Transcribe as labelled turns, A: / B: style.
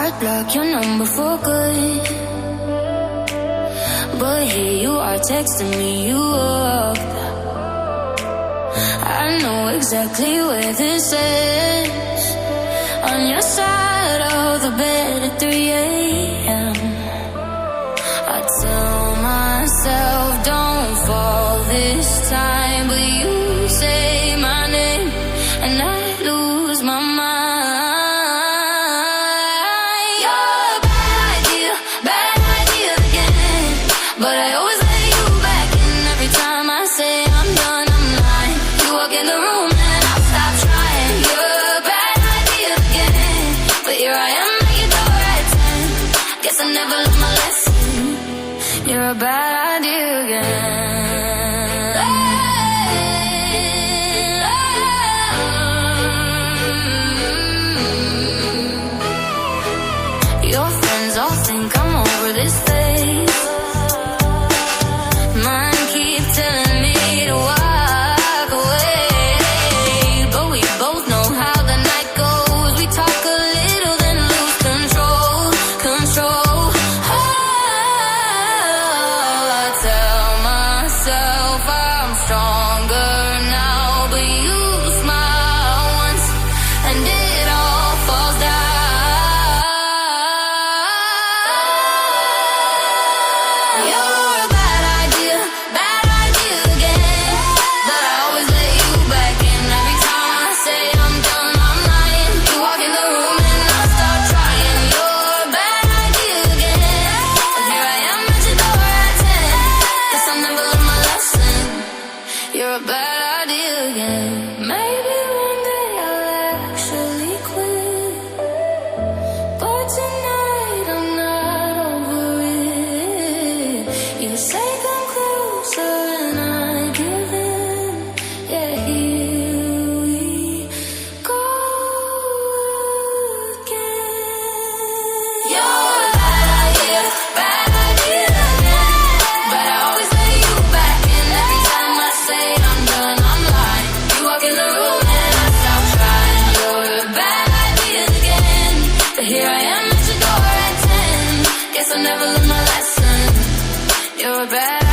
A: heart, block your number for good. But here you are texting me, you up. I know exactly where this is. On your side of the bed at 3 a.m. I tell myself don't fall this time, but you say my name and I lose my mind. You're a bad idea again. But I always let you back in every time I say I'm done, I'm lying. You walk in the room and I'll stop trying. You're a bad idea again. But here I am at your door at 10. Guess I never learned my lesson. You're a bad idea again. Your friends all think I'm over this phase. Mine keep telling me to walk away. But we both know how the night goes. We talk a little then lose control. I tell myself I'm stronger now, but you smile once and it all falls down. You're a bad idea again. But I always let you back in every time I say I'm done, I'm lying. You walk in the room and I start trying. You're a bad idea again. But here I am at your door at 10. Guess I never learned my lesson. You're a bad idea again. Maybe one day I'll actually quit. But tonight I'm not over it. You say come closer and I give in. Yeah, here we go again. You're a bad idea again. But I always let you back in every time I say I'm done, I'm lying. You walk in the room and I stop trying. You're a bad idea again. But here I am at your door at 10. Guess I never learned my lesson. You're a bad